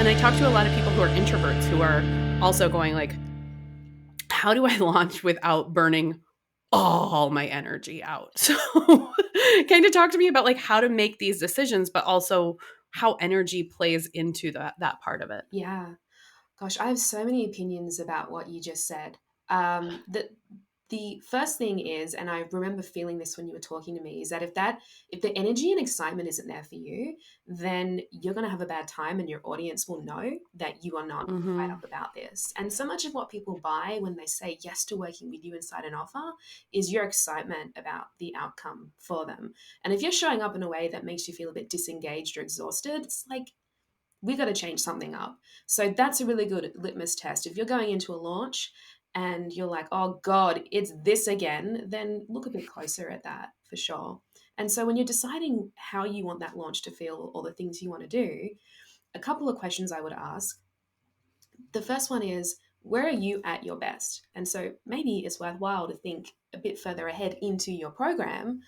And I talk to a lot of people who are introverts who are also going like, how do I launch without burning all my energy out? So kind of talk to me about like how to make these decisions, but also how energy plays into that part of it. Yeah. Gosh, I have so many opinions about what you just said. The first thing is, and I remember feeling this when you were talking to me, is that if the energy and excitement isn't there for you, then you're going to have a bad time, and your audience will know that you are not fired Mm-hmm. up about this. And so much of what people buy when they say yes to working with you inside an offer is your excitement about the outcome for them. And if you're showing up in a way that makes you feel a bit disengaged or exhausted, it's like we got to change something up. So that's a really good litmus test. If you're going into a launch and you're like, oh God, it's this again, then look a bit closer at that for sure. And so when you're deciding how you want that launch to feel or the things you want to do, a couple of questions I would ask. The first one is, where are you at your best? And so maybe it's worthwhile to think a bit further ahead into your program.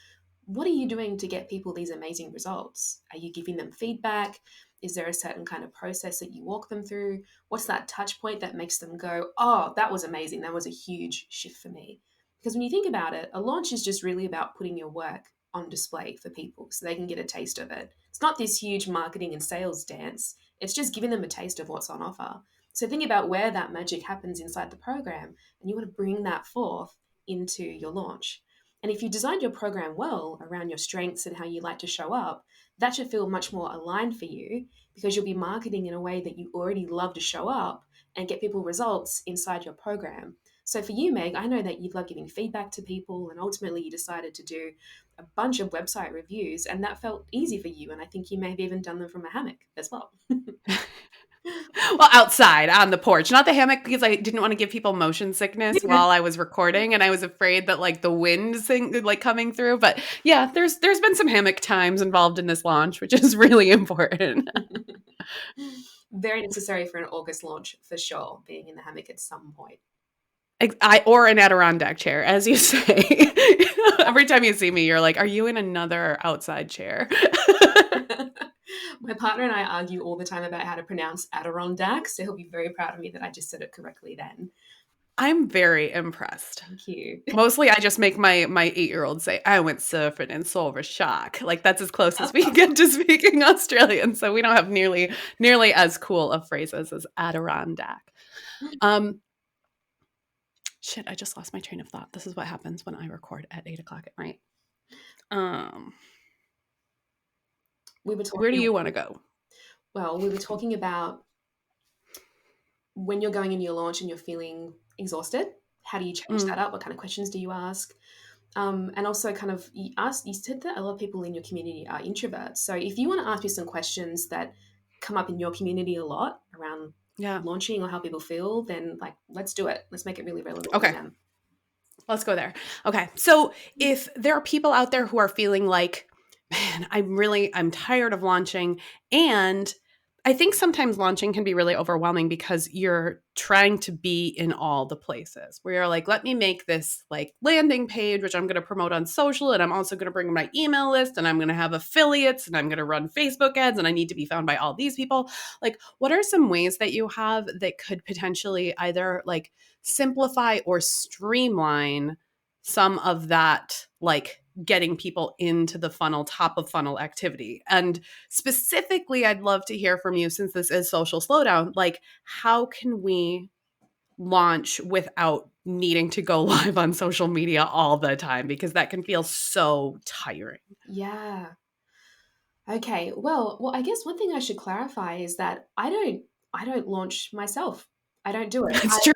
What are you doing to get people these amazing results? Are you giving them feedback? Is there a certain kind of process that you walk them through? What's that touch point that makes them go, oh, that was amazing. That was a huge shift for me. Because when you think about it, a launch is just really about putting your work on display for people so they can get a taste of it. It's not this huge marketing and sales dance. It's just giving them a taste of what's on offer. So think about where that magic happens inside the program, and you want to bring that forth into your launch. And if you designed your program well around your strengths and how you like to show up, that should feel much more aligned for you because you'll be marketing in a way that you already love to show up and get people results inside your program. So for you, Meg, I know that you love giving feedback to people, and ultimately you decided to do a bunch of website reviews, and that felt easy for you. And I think you may have even done them from a hammock as well. Well, outside on the porch, not the hammock, because I didn't want to give people motion sickness Yeah. while I was recording, and I was afraid that like the wind thing like coming through. But yeah, there's been some hammock times involved in this launch, which is really important. Very necessary for an August launch for sure, being in the hammock at some point. Or an Adirondack chair, as you say. Every time you see me, you're like, "Are you in another outside chair?" My partner and I argue all the time about how to pronounce Adirondack, so he'll be very proud of me that I just said it correctly then. I'm very impressed. Thank you. Mostly, I just make my 8-year-old say, "I went surfing in Silver Shark." Like that's as close as we get to speaking Australian. So we don't have nearly as cool of phrases as Adirondack. Um, Shit, I just lost my train of thought. This is what happens when I record at 8 o'clock at night. Um, We were where do talking, you want to go? we were talking about when you're going into your launch and you're feeling exhausted, how do you change that Mm, up? What kind of questions do you ask? And also, kind of, you said that a lot of people in your community are introverts. So, if you want to ask me some questions that come up in your community a lot around yeah. launching or how people feel, then like, let's do it. Let's make it really relevant to Okay. them. Let's go there. Okay. So if there are people out there who are feeling like, man, I'm tired of launching. And I think sometimes launching can be really overwhelming because you're trying to be in all the places where you're like, let me make this like landing page, which I'm going to promote on social. And I'm also going to bring my email list and I'm going to have affiliates and I'm going to run Facebook ads and I need to be found by all these people. Like, what are some ways that you have that could potentially either like simplify or streamline some of that, like getting people into the funnel, top of funnel activity? And specifically, I'd love to hear from you since this is Social Slowdown. Like, how can we launch without needing to go live on social media all the time? Because that can feel so tiring. Yeah. Okay. Well, I guess one thing I should clarify is that I don't launch myself. I don't do it. It's true.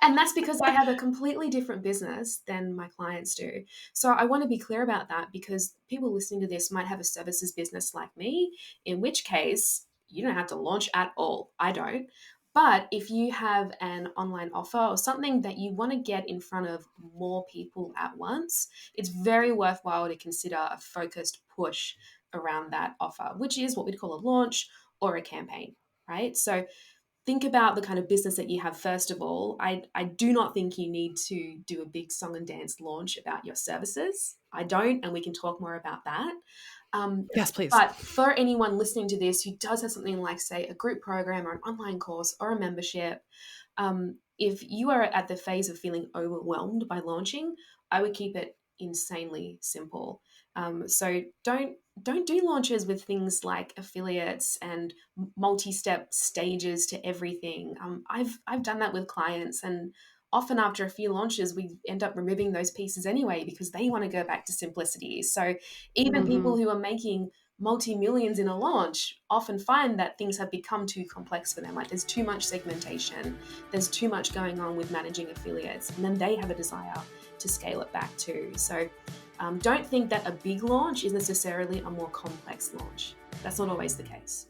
And that's because I have a completely different business than my clients do. So I want to be clear about that because people listening to this might have a services business like me, in which case you don't have to launch at all. I don't. But if you have an online offer or something that you want to get in front of more people at once, it's very worthwhile to consider a focused push around that offer, which is what we'd call a launch or a campaign, right? So think about the kind of business that you have first of all. I do not think you need to do a big song and dance launch about your services. I don't, and we can talk more about that. Um, Yes, please. but for anyone listening to this who does have something like, say, a group program or an online course or a membership, if you are at the phase of feeling overwhelmed by launching, I would keep it insanely simple. So don't do launches with things like affiliates and multi-step stages to everything. I've done that with clients, and often after a few launches, we end up removing those pieces anyway because they want to go back to simplicity. So even people Mhm. who are making multi-millions in a launch often find that things have become too complex for them. Like there's too much segmentation, there's too much going on with managing affiliates, and then they have a desire to scale it back too. So don't think that a big launch is necessarily a more complex launch. That's not always the case.